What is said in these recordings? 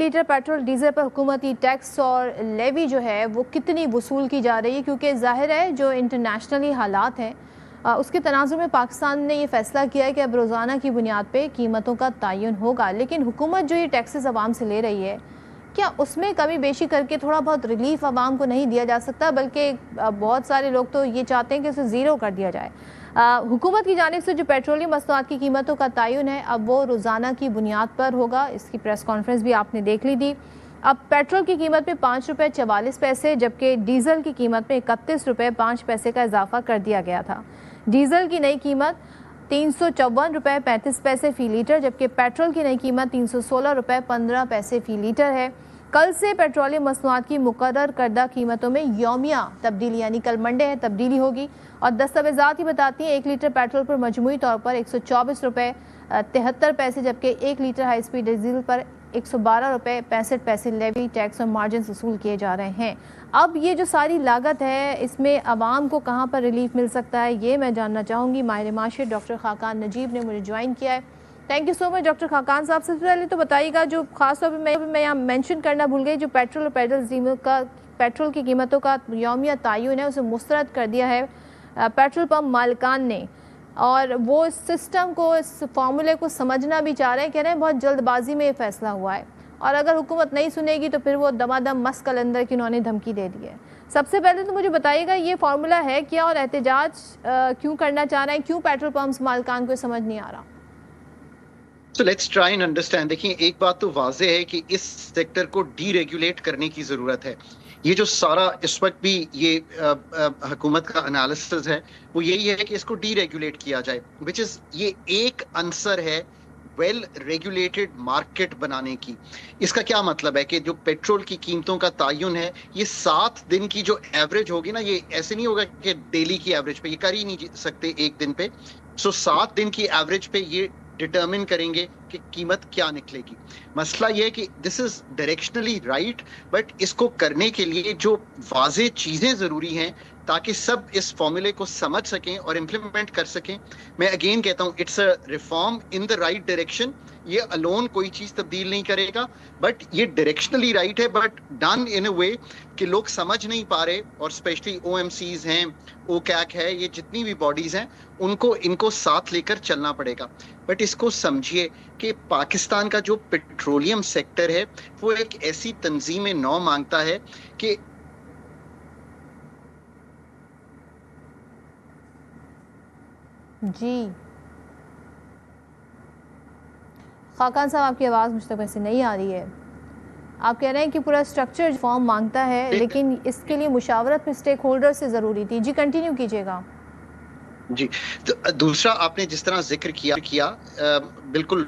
Litre petrol diesel पर हुकूमती tax और लेवी जो है वो कितनी वसूल की जा रही है, क्योंकि ज़ाहिर है जो इंटरनेशनली हालात हैं उसके तनाजुर में पाकिस्तान ने ये फैसला किया है कि अब रोज़ाना की बुनियाद पे कीमतों का तयन होगा। लेकिन हुकूमत जो ये टैक्सेस आवाम से ले रही है, क्या उसमें कमी बेशी करके थोड़ा बहुत रिलीफ आवाम को नहीं दिया जा सकता? बल्कि बहुत सारे लोग तो ये चाहते हैं कि उसे ज़ीरो कर दिया जाए। हुकूमत की जानिब से जो पेट्रोलियम मसनूआत की कीमतों का तयन है अब वो रोज़ाना की बुनियाद पर होगा। इसकी प्रेस कॉन्फ्रेंस भी आपने देख ली थी। अब पेट्रोल की कीमत में 5 रुपये 44 पैसे जबकि डीजल की कीमत में 31 रुपये 5 पैसे का इजाफा कर दिया गया था। डीजल की नई कीमत 354 रुपये 35 पैसे फ़ी लीटर जबकि पेट्रोल की नई कीमत 316 रुपये 15 पैसे फ़ी लीटर है। कल से पेट्रोलियम मसनूआत की मुकर्रर करदा कीमतों में यौमिया तब्दीली, यानी कल मंडे है, तब्दीली होगी। और दस्तावेज़ात ही बताती हैं 1 लीटर पेट्रोल पर मजमूई तौर पर 124 रुपये 73 पैसे जबकि 1 लीटर हाई स्पीड डीजल पर 112 रुपये 65 पैसे लेवी टैक्स और मार्जिन वसूल किए जा रहे हैं। अब ये जो सारी लागत है इसमें आवाम को कहाँ पर रिलीफ मिल सकता है, ये मैं जानना चाहूँगी। माहिर माशियत डॉक्टर खाकान नजीब ने मुझे ज्वाइन किया है। Thank you so much doctor Khaqan साहब। सबसे पहले तो बताइएगा, जो खास तौर पर मैं यहाँ मेंशन करना भूल गई, जो पेट्रोल की कीमतों का यौमिया तयन है उसे मुस्तरद कर दिया है पेट्रोल पंप मालिकान ने, और वो इस सिस्टम को, इस फार्मूले को समझना भी चाह रहे हैं। कह रहे हैं बहुत जल्दबाजी में ये फैसला हुआ है और अगर हुकूमत नहीं सुनेगी तो फिर वो दमादम मस कलंदर की उन्होंने धमकी दे दी है। सबसे पहले तो मुझे बताइएगा ये फार्मूला है क्या और एहतजाज क्यों करना चाह रहे हैं, क्यों पेट्रोल पंप्स मालिकान को समझ नहीं आ रहा? So let's try and understand। देखिए, एक बात तो वाज़ेह है कि इस सेक्टर को डीरेगुलेट करने की ज़रूरत है। ये जो सारा इस वक्त भी ये हुकूमत का एनालिसिस है वो यही है कि इसको डीरेगुलेट किया जाए, विच इज़ ये एक आंसर है वेल रेगुलेटेड मार्केट बनाने की। इसका क्या मतलब है कि जो पेट्रोल की कीमतों का तयन है ये 7 दिन की जो एवरेज होगी ना, ये ऐसे नहीं होगा कि डेली की एवरेज पे, ये कर ही नहीं सकते एक दिन पे। 7 दिन की एवरेज पे ये डिटर्मिन करेंगे कि कीमत क्या निकलेगी। मसला यह है कि this is directionally right, but इसको करने के लिए जो वाज़ेह चीजें जरूरी हैं ताकि सब इस फॉर्मूले को समझ सकें और इम्प्लीमेंट कर सकें। मैं अगेन कहता हूं, it's a reform in the right direction. ये अलोन कोई चीज तब्दील नहीं करेगा, बट ये डायरेक्शनली राइट है, बट डन इन अ वे कि लोग समझ नहीं पा रहे, और स्पेशली ओएमसीज हैं, ओकैक है, ये जितनी भी बॉडीज हैं उनको इनको साथ लेकर चलना पड़ेगा। बट इसको समझिए कि पाकिस्तान का जो पेट्रोलियम सेक्टर है वो एक ऐसी तंजीम नौ मांगता है कि जी खाकान साहब, आपकी आवाज़ मुझ तक वैसे नहीं आ रही है। आप कह रहे हैं कि पूरा स्ट्रक्चर फॉर्म मांगता है, लेकिन इसके लिए मुशावरत में स्टेक होल्डर से ज़रूरी थी। जी कंटिन्यू कीजिएगा। जी, तो दूसरा आपने जिस तरह जिक्र किया बिल्कुल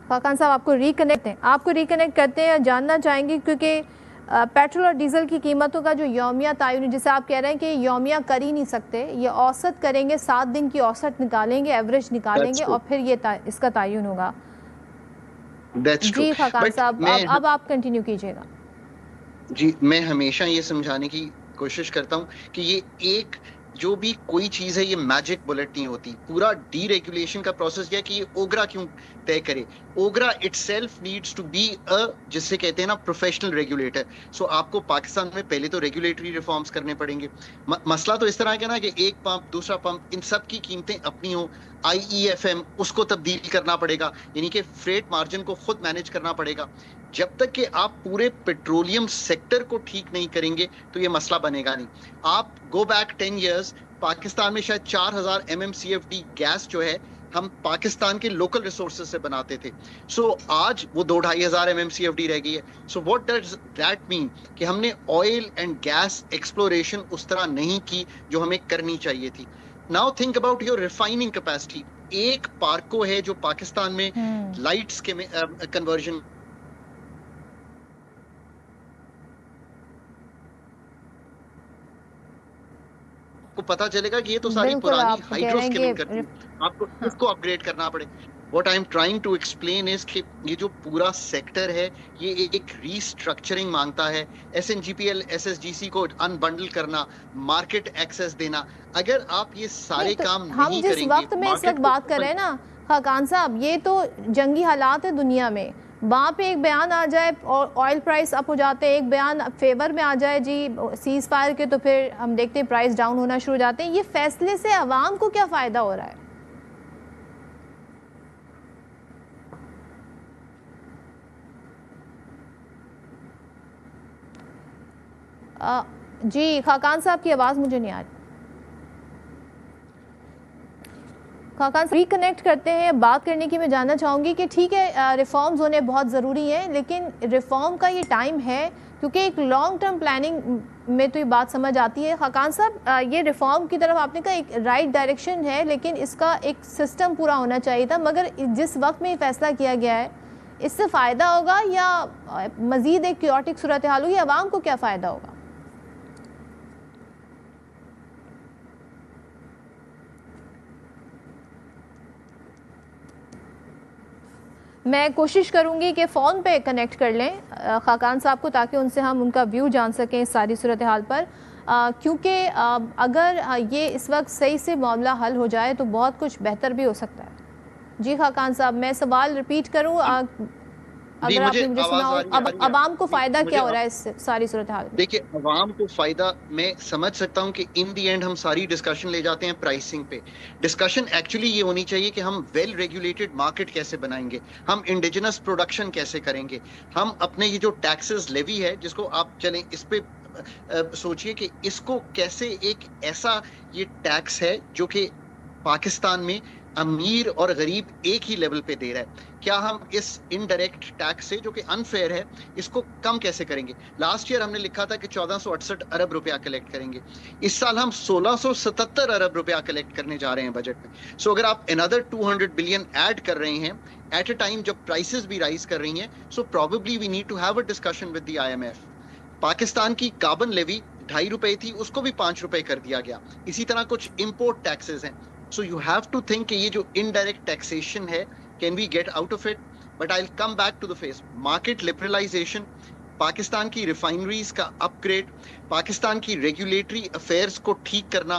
खाकान साहब आपको रिकनेक्ट करते हैं। जानना चाहेंगे क्योंकि पेट्रोल और डीजल की कीमतों का जो यौमिया तयन, जिसे आप कह रहे हैं कि यौमिया कर ही नहीं सकते, ये औसत करेंगे, 7 दिन की औसत निकालेंगे, एवरेज निकालेंगे और फिर ये इसका तयन होगा। जी खाकान साहब, अब आप कंटिन्यू कीजिएगा। जी, मैं हमेशा ये समझाने की कोशिश करता हूँ कि ये एक जो भी कोई चीज है ये मैजिक बुलेट नहीं होती। पूरा डीरेगुलेशन का प्रोसेस यह है कि ये ओगरा क्यों तय करे। OGRA itself needs to be a, जिससे कहते हैं ना, प्रोफेशनल रेगुलेटर। सो आपको पाकिस्तान में पहले तो रेगुलेटरी रिफॉर्म्स करने पड़ेंगे। मसला तो इस तरह है ना कि एक पंप दूसरा पंप, इन सब की कीमतें अपनी हो। IEFM उसको तब्दील करना पड़ेगा, यानी कि फ्रेट मार्जिन को खुद मैनेज करना पड़ेगा। जब तक कि आप पूरे पेट्रोलियम सेक्टर को ठीक नहीं करेंगे तो ये मसला बनेगा नहीं। आप गो बैक 10 इयर्स, पाकिस्तान में शायद 4000 MMCFD गैस जो है हम पाकिस्तान के लोकल रिसोर्सेज से बनाते थे। आज वो 2-2,500 MMCFD रह गई है। व्हाट डज दैट मीन कि हमने ऑयल एंड गैस एक्सप्लोरेशन उस तरह नहीं की जो हमें करनी चाहिए थी। Now think about your refining capacity. एक पार्को है जो पाकिस्तान में लाइट्स के कन्वर्जन को पता चलेगा कि ये तो सारी पुरानी हाइड्रो स्किमिंग करती है, आपको इसको अपग्रेड करना पड़े। What I am trying to explain is कि ये जो पूरा सेक्टर है ये एक रीस्ट्रक्चरिंग मांगता है। एसएनजीपीएल एसएसजीसी को अनबंडल करना, मार्केट एक्सेस देना। अगर आप ये सारे काम हम नहीं जिस करेंगे, वक्त में इस वक्त बात कर रहे हैं ना खाकान साहब, ये तो जंगी हालात है दुनिया में। वहाँ पे एक बयान आ जाए और ऑयल प्राइस अप हो जाते हैं, एक बयान फेवर में आ जाए जी सीज फायर के, तो फिर हम देखते हैं प्राइस डाउन होना शुरू हो जाते हैं। ये फैसले से अवाम को क्या फ़ायदा हो रहा है? जी खाकान साहब की आवाज़ मुझे नहीं आ रही। खाकान रिकनेक्ट करते हैं। बात करने की मैं जानना चाहूँगी कि ठीक है रिफॉर्म्स होने बहुत ज़रूरी हैं, लेकिन रिफॉर्म का ये टाइम है क्योंकि एक लॉन्ग टर्म प्लानिंग में तो ये बात समझ आती है। खाकान साहब ये रिफॉर्म की तरफ आपने कहा एक राइट डायरेक्शन है, लेकिन इसका एक सिस्टम पूरा होना चाहिए था। मगर जिस वक्त में ये फैसला किया गया है, इससे फ़ायदा होगा या मज़ीद एक क्योटिक सूरत हाल होगी? आवाम को क्या फ़ायदा होगा? मैं कोशिश करूंगी कि फ़ोन पे कनेक्ट कर लें खाकान साहब को, ताकि उनसे हम उनका व्यू जान सकें इस सारी सूरत हाल पर। क्योंकि अगर ये इस वक्त सही से मामला हल हो जाए तो बहुत कुछ बेहतर भी हो सकता है। जी खाकान साहब, मैं सवाल रिपीट करूं, अगर आपने मुझे सुना हो। अब अवाम को फ़ायदा क्या हो रहा है इस सारी सूरत हाल में? देखिए, अवाम को फायदा मैं समझ सकता हूं कि इन दी एंड हम सारी डिस्कशन ले जाते हैं प्राइसिंग पे। डिस्कशन एक्चुअली ये होनी चाहिए कि हम वेल रेगुलेटेड मार्केट कैसे बनाएंगे, हम इंडिजिनस प्रोडक्शन कैसे करेंगे, हम अपने ये जो टैक्सेस लेवी है जिसको आप चलें इस पे सोचिए कि इसको कैसे एक ऐसा ये टैक्स है जो कि पाकिस्तान में अमीर और गरीब एक ही लेवल पे दे रहा है, क्या हम इस इनडायरेक्ट टैक्स से जो कि अनफेयर है इसको कम कैसे करेंगे। लास्ट ईयर हमने लिखा था कि 1468 अरब रुपया कलेक्ट करेंगे, इस साल हम 1677 अरब रुपया कलेक्ट करने जा रहे हैं बजट में। सो अगर आप अनदर 200 बिलियन ऐड कर रहे हैं एट अ टाइम जब प्राइसेस भी राइज कर रही हैं, so probably we need to have a discussion with the IMF। Pakistan की कार्बन लेवी 2.5 रुपए थी, उसको भी 5 रुपए कर दिया गया। इसी तरह कुछ इंपोर्ट टैक्सेस हैं। So you have to think कि ये जो indirect taxation है, can we get out of it? But I'll come back to the face. Market liberalization, Pakistan की रिफाइनरीज का अपग्रेड, पाकिस्तान की रेगुलेटरी अफेयर्स को ठीक करना,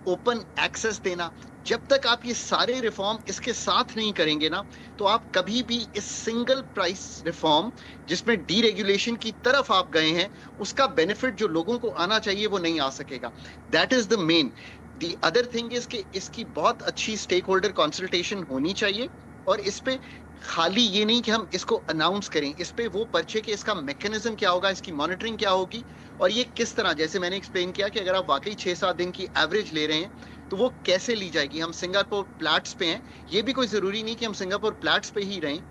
ओपन एक्सेस देना, जब तक आप ये सारे रिफॉर्म इसके साथ नहीं करेंगे ना, तो आप कभी भी इस सिंगल प्राइस रिफॉर्म जिसमें डीरेगुलेशन की तरफ आप गए हैं, उसका बेनिफिट जो लोगों को आना चाहिए वो नहीं आ सकेगा। That is the main. The other thing is कि इसकी बहुत अच्छी स्टेक होल्डर कंसल्टेशन होनी चाहिए, और इस पे खाली ये नहीं कि हम इसको अनाउंस करें, इस पे वो पर्चे कि इसका मैकेनिज्म क्या होगा, इसकी मॉनिटरिंग क्या होगी, और ये किस तरह, जैसे मैंने एक्सप्लेन किया कि अगर आप वाकई 6-7 दिन की एवरेज ले रहे हैं तो वो कैसे ली जाएगी। हम सिंगापुर प्लैट्स पे हैं, ये भी कोई ज़रूरी नहीं कि हम सिंगापुर प्लैट्स पे ही रहें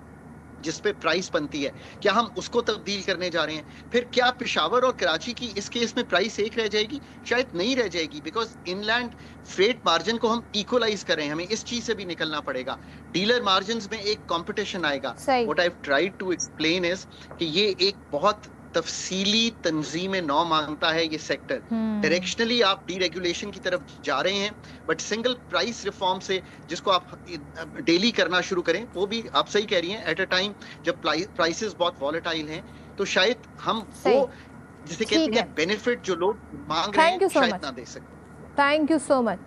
जिस पे प्राइस बनती है, क्या हम उसको तब्दील करने जा रहे हैं? फिर क्या पेशावर और कराची की इस केस में प्राइस एक रह जाएगी? शायद नहीं रह जाएगी, बिकॉज इनलैंड फ्रेट मार्जिन को हम इक्वलाइज कर रहे हैं, हमें इस चीज से भी निकलना पड़ेगा। डीलर मार्जिन में एक कंपटीशन आएगा। What I have tried to explain is कि ये एक बहुत तफसीली तंजीम नौ मांगता है ये सेक्टर। डायरेक्शनली आप डीरेगुलेशन की तरफ जा रहे हैं, बट सिंगल प्राइस रिफॉर्म से जिसको आप डेली करना शुरू करें, वो भी आप सही कह रही हैं एट अ टाइम जब प्राइसेस बहुत वॉलेटाइल हैं, तो शायद हम वो जिसे कहते हैं बेनिफिट जो लोग मांग रहे हैं शायद ना दे सकें। Thank you so much.